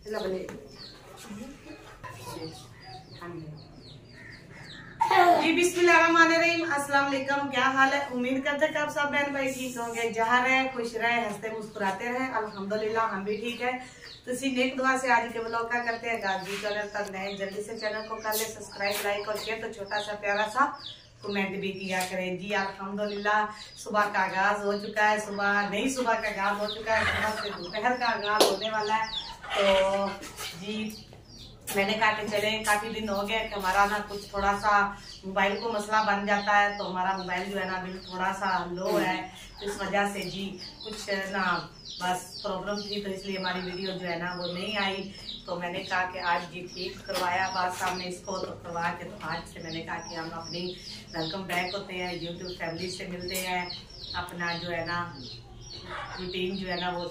जी बिस्मिल्लाहिर्रहमानिर्रहीम, अस्सलाम वालेकुम। क्या हाल है? उम्मीद करते हैं कि आप सब बहन भाई ठीक होंगे, जहाँ रहे खुश रहे, हंसते मुस्कुराते रहे। अल्हम्दुलिल्लाह हम भी ठीक है। तो इसी नेक दुआ से आज के ब्लॉग का करते हैं गाजी चैनल तक नए, जल्दी से चैनल को कर ले सब्सक्राइब, लाइक और शेयर। तो छोटा सा प्यारा सा कमेंट भी किया करें। जी अल्हम्दुलिल्लाह सुबह का आगाज हो चुका है, सुबह का आगाज हो चुका है, सुबह से दोपहर का आगाज होने वाला है। तो जी मैंने कहा कि चले, काफी दिन हो गए कि हमारा ना कुछ थोड़ा सा मोबाइल को मसला बन जाता है। तो हमारा मोबाइल जो है ना बिल थोड़ा सा लो है, तो इस वजह से जी कुछ ना बस प्रॉब्लम थी, तो इसलिए हमारी वीडियो जो है ना वो नहीं आई। तो मैंने कहा कि आज जी ठीक करवाया बात सामने इसको, तो करवा के तो आज से मैंने कहा कि हम अपनी वेलकम बैक होते हैं, यूट्यूब फैमिली से मिलते हैं, अपना जो है ना रूटीन जो है ना वो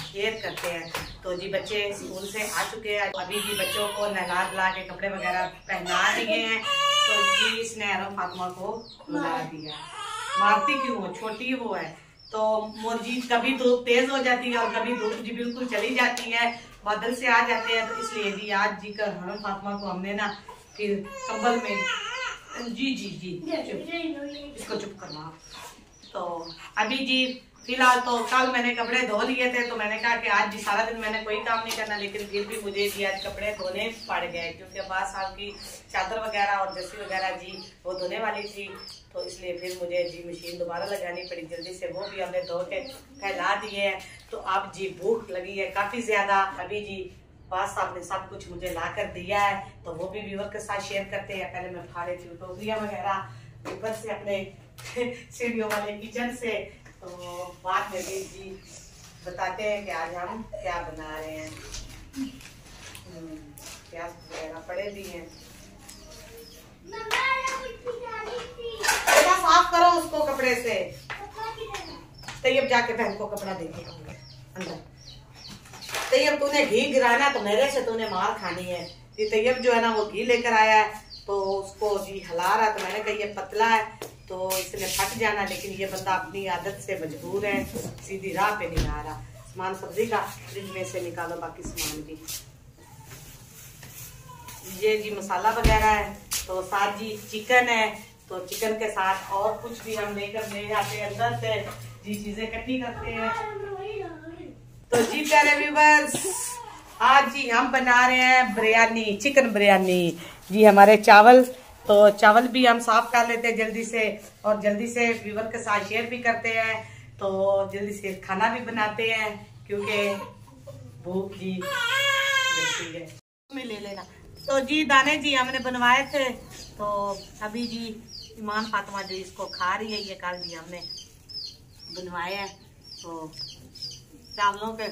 शेयर करते हैं। तो जी बच्चे स्कूल से आ चुके हैं, अभी भी बच्चों को नहला धुला के कपड़े वगैरह पहना दिए हैं। तो जी इसने आरम फातिमा को बुला दिया। मारती क्यों हो, छोटी वो है। तो मोरजी कभी धूप तेज हो जाती है और कभी धूप जी बिल्कुल चली जाती है, बादल से आ जाते हैं। तो इसलिए जी आज जी कर हरम फातिमा को हमने ना फिर कंबल में जी जी जी इसको चुप करना। तो अभी जी फिलहाल तो कल मैंने कपड़े धो लिए थे, तो मैंने कहा कि आज जी सारा दिन मैंने कोई काम नहीं करना, लेकिन फिर भी मुझे जी आज कपड़े धोने पड़ गए, क्योंकि 12 साल की चादर वगैरह और जर्सी वगैरह जी वो धोने वाली थी। तो इसलिए फिर मुझे जी मशीन दोबारा लगानी पड़ी जल्दी से, वो भी हमने धो के फैला दिए हैं। तो अब जी भूख लगी है काफी ज्यादा। अभी जी बास साहब ने सब कुछ मुझे ला कर दिया है, तो वो भी व्यूअर के साथ शेयर करते हैं। पहले मैं खा लेती हूँ टोकरियाँ वगैरह ऊपर से अपने सीढ़ियों वाले किचन से, तो बाद में भी जी बताते हैं कि आज हम क्या बना रहे हैं। प्याज वगैरह पड़े भी हैं, साफ करो उसको कपड़े से। तैयब जाके बहन को कपड़ा देके अंदर। तैयब तूने घी गिराना तो मेरे से तूने मार खानी है। तैयब जो है ना वो घी लेकर आया है, तो उसको जी हिला रहा, तो मैंने कहा ये पतला है तो इसने फट जाना, लेकिन ये बंदा अपनी आदत से मजबूर है, सीधी राह पे नहीं आ रहा। सामान सब्जी का फ्रिज में से निकालो, बाकी सामान भी। ये जी मसाला वगैरह है, तो साथ जी चिकन है, तो चिकन के साथ और कुछ भी हम लेकर ले जाते हैं अंदर से, जी चीजें इकट्ठी करते हैं। तो जी प्यारे व्यूअर्स, आज जी हम बना रहे हैं बिरयानी, चिकन बिरयानी। जी हमारे चावल, तो चावल भी हम साफ कर लेते हैं जल्दी से, और जल्दी से व्यूअर के साथ शेयर भी करते हैं। तो जल्दी से खाना भी बनाते हैं, क्योंकि भूख जी लगती है। में ले लेना। तो जी दाने जी हमने बनवाए थे, तो अभी जी ईमान फातिमा जी इसको खा रही है। ये कल जी हमने बनवाए हैं, तो चावलों के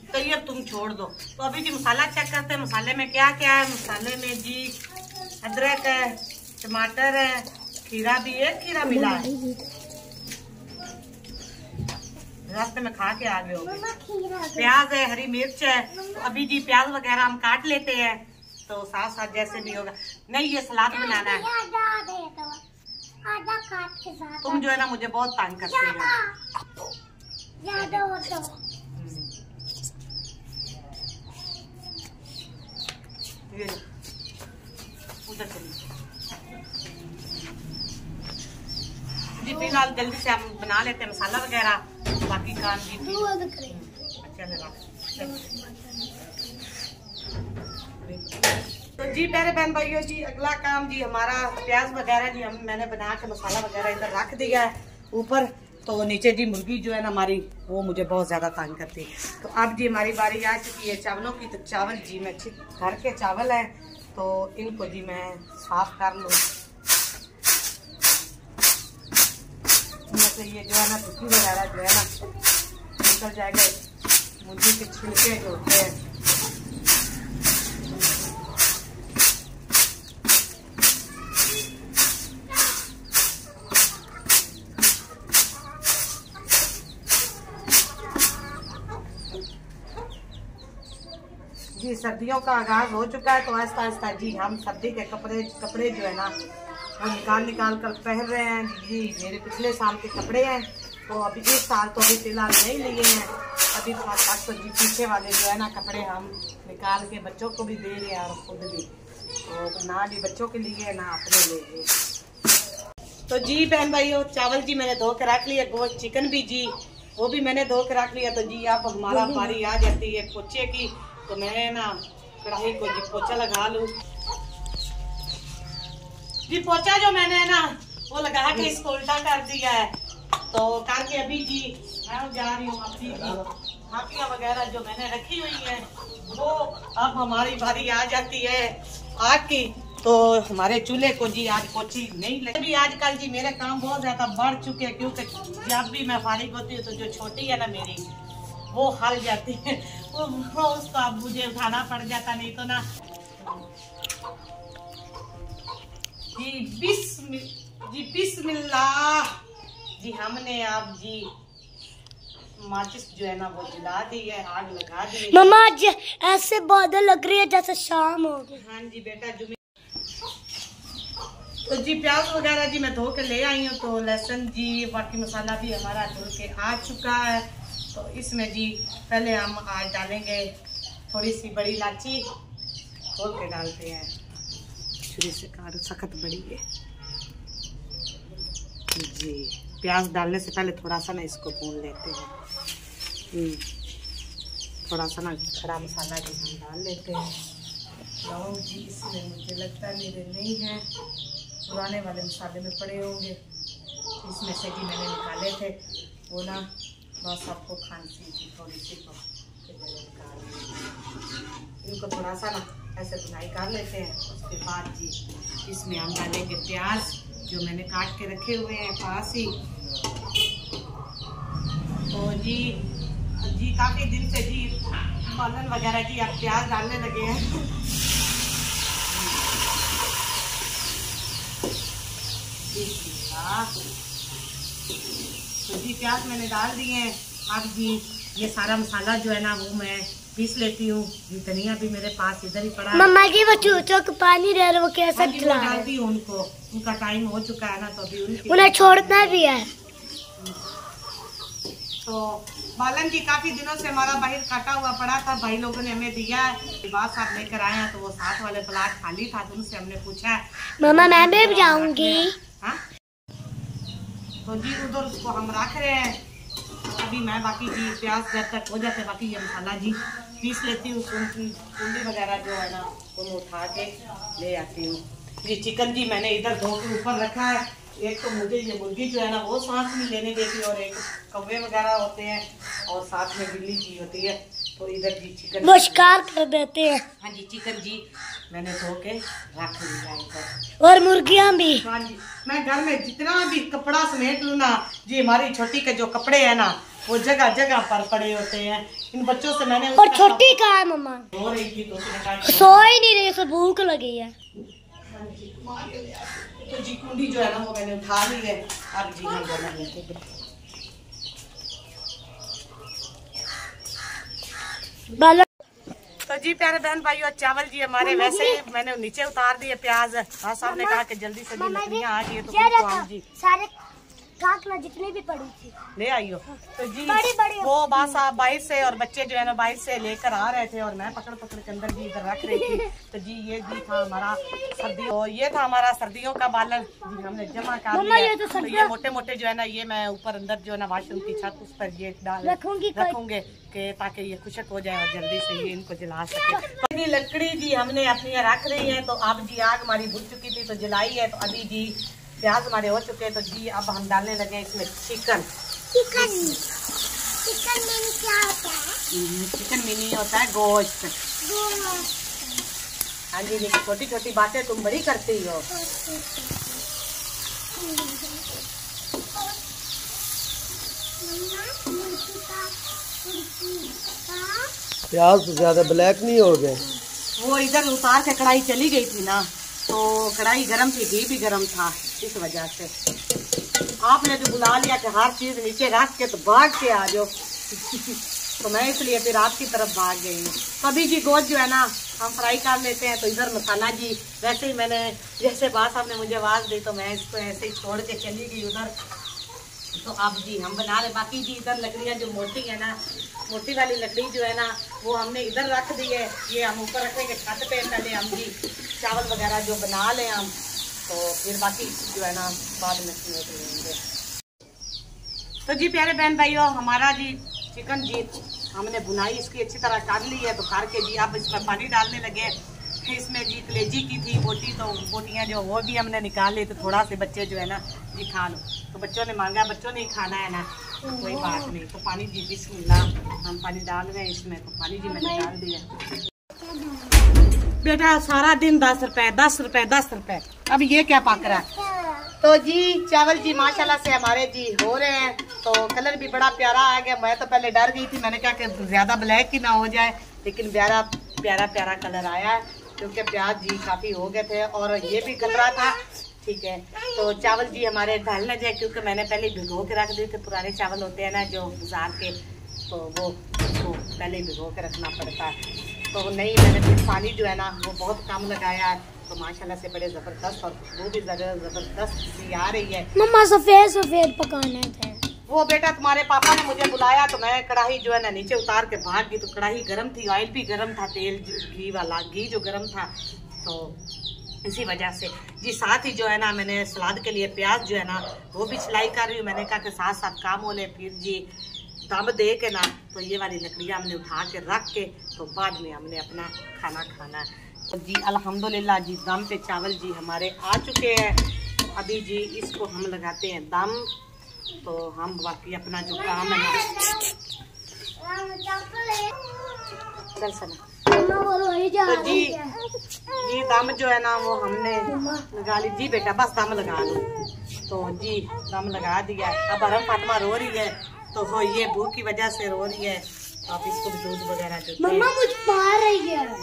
तो ये तुम छोड़ दो। तो अभी जी मसाला चेक करते हैं, मसाले में क्या क्या है। मसाले में जी अदरक है, टमाटर है, खीरा भी, एक खीरा मिला है, रास्ते में खा के आ गए हो। प्याज है, हरी मिर्च है। तो अभी जी प्याज वगैरह हम काट लेते हैं, तो साथ साथ जैसे भी होगा। नहीं ये सलाद बनाना है। तुम जो है ना मुझे बहुत तंग करते हो। उधर चलिए जी। फिलहाल जल्दी से हम बना लेते हैं मसाला वगैरह, बाकी काम जी तो जी प्यारे बहन भाइयों जी अगला काम जी हमारा प्याज वगैरह जी मैंने बना के मसाला वगैरह इधर रख दिया है ऊपर। तो नीचे जी मुर्गी जो है ना हमारी, वो मुझे बहुत ज्यादा तंग करती है। तो अब जी हमारी बारी आ चुकी है चावलों की। तो चावल जी मैं घर के चावल हैं, तो इनको जी मैं साफ कर लूँ। तो ये जो है ना भुक्की वगैरह जो है ना निकल जाएगा, मुर्गी के छिलके जो होते हैं। जी सर्दियों का आगाज हो चुका है, तो आहिस्ता आहिस्ता जी हम सर्दी के कपड़े जो है ना वो निकाल कर पहन रहे हैं। जी मेरे पिछले साल के कपड़े हैं, तो अभी इस साल तो अभी फिलहाल नहीं लिए हैं। अभी तो जी पीछे वाले जो है ना कपड़े हम निकाल के बच्चों को भी दे रहे हैं और खुद भी, तो ना भी बच्चों के लिए ना अपने लिए। तो जी बहन भाइयों, चावल जी मैंने धो के रख लिया, गोश्त चिकन भी जी वो भी मैंने धो के रख लिया। तो जी अब हमारा बारी आ जाती है पोछे की, तो मैं ना कढ़ाई को जी पोछा लगा लूँ जी। पोछा जो मैंने ना वो लगा के इसको उल्टा कर दिया है, तो करके अभी जी मैं जा रही हूँ अपनी हाकियाँ वगैरह जो मैंने रखी हुई है वो अब हमारी बारी आ जाती है आग की। तो हमारे चूल्हे को जी आज पोछी नहीं लगी। अभी आजकल जी मेरे काम बहुत ज्यादा बढ़ चुके हैं, क्योंकि जब भी मैं फारिग होती हूँ तो जो छोटी है ना मेरी वो हल जाती है, वो उसको अब मुझे उठाना पड़ जाता, नहीं तो ना जी बिस्मिल्लाह जी। हमने अब जी माचिस जो है ना वो जला दी है, आग लगा दी है। मम्मा आज ऐसे बादल लग रही है जैसे शाम हो गई। हाँ जी बेटा जुमे। तो जी प्याज वगैरह जी मैं धो के ले आई हूँ, तो लहसुन जी बाकी मसाला भी हमारा धो के आ चुका है। तो इसमें जी पहले हम आज डालेंगे थोड़ी सी बड़ी इलायची, खोल के डालते हैं, छुरी से काट, सख्त बड़ी है जी। प्याज डालने से पहले थोड़ा सा ना इसको भून लेते हैं, थोड़ा सा ना खड़ा मसाला भी हम डाल लेते हैं। लौंग जी इसमें मुझे लगता है मेरे नहीं है, पुराने वाले मसाले में पड़े होंगे, इसमें से जी मैंने निकाले थे वो ना, बस आपको खांसी थी थोड़ी सी, तो इनको थोड़ा सा ना ऐसे बुनाई कर लेते हैं। उसके बाद जी इसमें हम डालेंगे प्याज जो मैंने काट के रखे हुए हैं पास ही। तो जी काफी दिन से जी बालन वगैरह जी अब प्याज डालने लगे हैं। तो जी प्याज मैंने डाल दिए हैं। अब जी ये सारा मसाला जो है ना वो मैं पीस लेती हूँ। जी धनिया भी मेरे पास इधर ही पड़ा है। मम्मा जी वो चूचों को पानी दे रहे वो कैसा डालती हूँ उनको, उनका टाइम हो चुका है ना, तो अभी उन्हें छोड़ना भी है। तो बालन जी काफी दिनों से हमारा बाहर काटा हुआ पड़ा था, भाई लोगों ने हमें दिया है, बात साहब लेकर आए हैं, तो वो साथ वाले प्लाट खाली था, तो उनसे हमने पूछा मम्मा मैं भी जाऊंगी। हाँ तो जी उधर उसको हम रख रहे हैं। अभी मैं बाकी जी प्याज जब तक हो जाते बाकी ये मसाला जी पीस लेती हूँ, कुंडी वगैरह जो है ना वो मैं उठा के ले आती हूँ। ये चिकन जी मैंने इधर धो के ऊपर रखा है। एक तो मुझे ये मुर्गी जो है ना वो सांस नहीं लेने देती, और एक कौवे वगैरह होते हैं, और साथ में बिल्ली जी होती है, तो इधर जी चिकन वो शिकार कर देते हैं। हाँ जी चिकन जी मैंने धो के रख लिया है, और मुर्गियाँ भी। हाँ जी मैं घर में जितना भी कपड़ा समेट लूँ ना जी, हमारी छोटी के जो कपड़े हैं ना वो जगह जगह पर पड़े होते हैं। इन बच्चों से मैंने और छोटी कहाँ है मम्मा? सो रही थी, तो सो ही नहीं रही, उसे भूख लगी है। तो जी कुंडी जो है ना वो मैंने उठा ली है। अब जी हम बना लेंगे। तो जी प्यारे बहन भाइयों, चावल जी हमारे वैसे ही मैंने नीचे उतार दिए प्याज। साहब ने कहा कि जल्दी से लकड़ियाँ आ गई तो जी सारे काटना जितनी भी पड़ी थी ले आई हो। तो जी बड़ी वो बासा बाहर से और बच्चे जो है ना बाहर से लेकर आ रहे थे, और मैं पकड़ पकड़ के अंदर जी इधर रख रही थी। तो जी ये जी था हमारा सर्दियों, ये था हमारा सर्दियों का बालन जी, हमने जमा कर लिया। तो ये मोटे मोटे जो है ना ये मैं ऊपर अंदर जो है ना वाशरूम की छत उस पर ये डाल रखूंगे कि ताकि ये खुशक हो जाए और जल्दी से ये इनको जला सके। लकड़ी जी हमने अपनी रख रही है। तो अब जी आग हमारी बुझ चुकी थी तो जलाई है। तो अभी जी प्याज हमारे हो चुके हैं। तो जी अब हम डालने लगे इसमें चिकन। चिकन मिनी क्या होता है? चिकन मिनी होता है गोश्त। हाँ जी छोटी छोटी बातें तुम बड़ी करती हो। प्याज तो ज्यादा ब्लैक नहीं हो गए। वो इधर उतार के कढ़ाई चली गई थी ना, तो कढ़ाई गरम थी, घी भी गरम था, इस वजह से आपने जो बुला लिया कि हर चीज नीचे रख के तो भाग के आ जाओ तो मैं इसलिए फिर आपकी तरफ भाग गई हूँ। तो अभी जी गोश्त जो है ना हम फ्राई कर लेते हैं। तो इधर मसाला जी वैसे ही मैंने जैसे बात साहब ने मुझे आवाज़ दी तो मैं इसको ऐसे ही छोड़ के चली गई उधर। तो अब जी हम बना रहे। बाकी जी इधर लकड़ियाँ जो मोटी है ना मोटी वाली लकड़ी जो है ना वो हमने इधर रख दी है। ये हम ऊपर रखेंगे छत पे, पहले हम जी चावल वगैरह जो बना लें हम, तो फिर बाकी जो है ना बाद में लेंगे। तो जी प्यारे बहन भाइयों, हमारा जी चिकन जी हमने बुनाई इसकी अच्छी तरह काट ली है। तो काट के जी अब इसमें पानी डालने लगे। इसमें जी कलेजी की थी बोटी, तो बोटियाँ जो वो भी हमने निकाल ली। तो थोड़ा से बच्चे जो है ना जी खा लो, तो बच्चों ने मांगा, बच्चों ने ही खाना है ना, कोई बात नहीं। तो पानी जी बिस्मिल्लाह हम पानी डाल रहे हैं इसमें। तो पानी जी मैंने डाल दिया। बेटा सारा दिन 10 रुपए 10 रुपए 10 रुपए। अब ये क्या पक रहा है? तो जी चावल जी माशाल्लाह से हमारे जी हो रहे हैं। तो कलर भी बड़ा प्यारा आ गया। मैं तो पहले डर गई थी, मैंने कहा कि ज्यादा ब्लैक ही ना हो जाए, लेकिन प्यारा प्यारा प्यारा कलर आया है, क्योंकि प्याज जी काफी हो गए थे और ये भी खतरा था। ठीक है, तो चावल जी हमारे ढल न जाए, क्योंकि मैंने पहले भिगो के रख दिए थे। पुराने चावल होते हैं ना जो बाजार के, तो वो उसको पहले भिगो के रखना पड़ता है। तो नहीं, मैंने फिर पानी जो है ना वो बहुत कम लगाया है। तो माशाल्लाह से बड़े जबरदस्त और खुशबू भी जबरदस्त सी आ रही है। मम्मा सफेद सफेद पकाने थे। वो बेटा तुम्हारे पापा ने मुझे बुलाया, तो मैं कढ़ाई जो है ना नीचे उतार के भाग गई। तो कढ़ाई गर्म थी, ऑयल भी गर्म था, तेल घी वाला घी जो गर्म था, तो इसी वजह से जी। साथ ही जो है ना मैंने सलाद के लिए प्याज जो है ना वो भी सिलाई कर रही हूँ। मैंने कहा कि साथ साथ काम हो ले, फिर जी दम दे के ना तो ये वाली लकड़ियाँ हमने उठा के रख के तो बाद में हमने अपना खाना खाना है। तो जी अल्हम्दुलिल्लाह जी दम पे चावल जी हमारे आ चुके हैं। तो अभी जी इसको हम लगाते हैं दम। तो हम बाकी अपना जो काम है ना तो जी दम जो है ना वो हमने लगा ली। जी बेटा बस दम लगा लो। तो जी दम लगा दिया। अब हरम फातिमा रो रही है, तो वो ये भूख की वजह से रो रही है। आप इसको भी दूध वगैरह देते हैं। मम्मा मुझे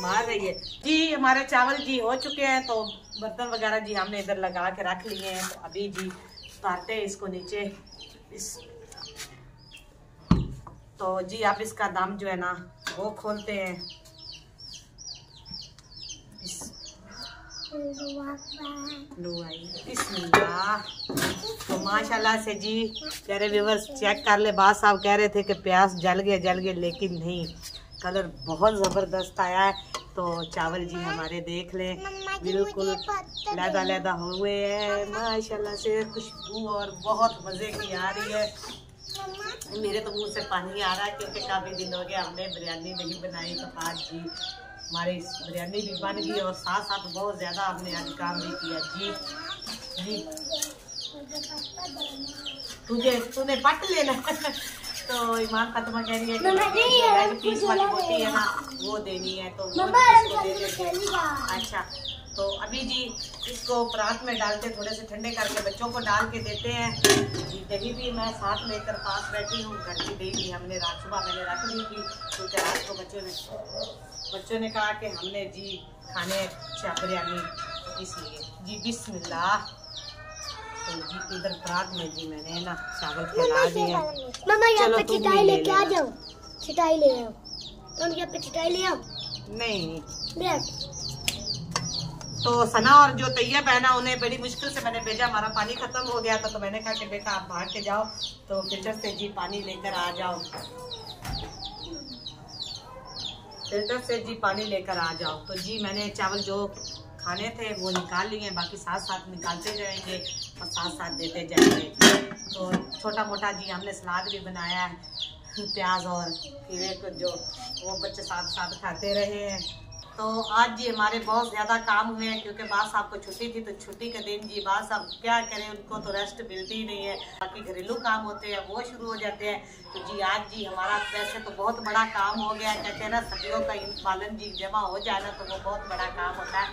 मार रही है जी। हमारे चावल जी हो चुके हैं। तो बर्तन वगैरह जी हमने इधर लगा के रख लिए हैं। तो अभी जी उतारते हैं इसको नीचे तो जी आप इसका दम जो है ना वो खोलते हैं। बिस्मिल्लाह। तो माशाल्लाह से जी प्यारे व्यूअर्स चेक कर ले। बात साहब कह रहे थे कि प्याज जल गए, लेकिन नहीं, कलर बहुत ज़बरदस्त आया है। तो चावल जी हमारे देख लें बिल्कुल लहदा हुए हैं माशाल्लाह से। खुशबू और बहुत मज़े की आ रही है। मेरे तो मुंह से पानी आ रहा है, क्योंकि काफ़ी दिन हो गया हमने बिरयानी नहीं बनाई। तो आज जी हमारी बिरयानी भी बन गई और साथ साथ बहुत ज़्यादा हमने आज काम भी किया। जी तूने पट लेना तो ईमान फातिमा कह रही है कि पीस वाली बोटी है ना वो देनी है, तो वो इसको दे देते। अच्छा, तो अभी जी इसको परात में डालते, थोड़े से ठंडे करके बच्चों को डाल के देते हैं। जी दही भी मैं साथ लेकर पास बैठी हूँ। घर की दही भी हमने रात सुबह मैंने रख ली थी, क्योंकि रात को बच्चों ने कहा कि हमने जी खाने बिरयानी, इसलिए जी बिस्मिल्लाह। तो जी इधर परात में जी मैंने ना चावल फैला दिए। मम्मा यहाँ पे चिटाई लेके आ जाओ, चिटाई ले आओ। तुम यहाँ पे चिटाई ले आओ। नहीं ले तो सना और जो तैयब है ना उन्हें बड़ी मुश्किल से मैंने भेजा। हमारा पानी खत्म हो गया था, तो मैंने कहा कि बेटा आप भाग के जाओ, तो फिल्टर से जी पानी लेकर आ जाओ, फिल्टर से जी पानी लेकर आ जाओ। तो जी मैंने चावल जो खाने थे वो निकाल लिए हैं, बाकी साथ साथ निकालते जाएंगे और साथ साथ देते जाएंगे। तो छोटा मोटा जी हमने सलाद भी बनाया है, प्याज और खीरे को जो वो बच्चे साथ साथ खाते रहे हैं। तो आज जी हमारे बहुत ज़्यादा काम हुए हैं, क्योंकि बास साहब को छुट्टी थी। तो छुट्टी के दिन जी बास साहब क्या करें, उनको तो रेस्ट मिलती ही नहीं है। बाकी घरेलू काम होते हैं वो शुरू हो जाते हैं। तो जी आज जी हमारा वैसे तो बहुत बड़ा काम हो गया। कहते हैं ना सब्जियों का पालन जी जमा हो जाए ना तो वो बहुत बड़ा काम होता है।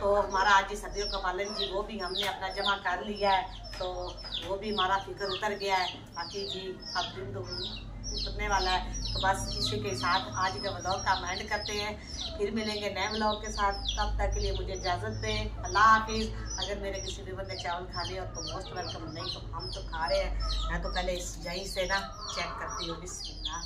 तो हमारा आज जी सब्जियों का पालन जी वो भी हमने अपना जमा कर लिया है, तो वो भी हमारा फिक्र उतर गया है। बाकी जी अब दिन तो उतरने वाला है। तो बस इसी के साथ आज का व्लॉग का एंड करते हैं। फिर मिलेंगे नए व्लॉग के साथ, तब तक के लिए मुझे इजाज़त दें। अल्लाह हाफिज़। अगर मेरे किसी व्यूअर ने चावल खा लिया तो मोस्ट वेलकम, नहीं तो हम तो खा रहे हैं। मैं तो पहले इस यहीं से ना चेक करती हूँ। बिस्मिल्लाह।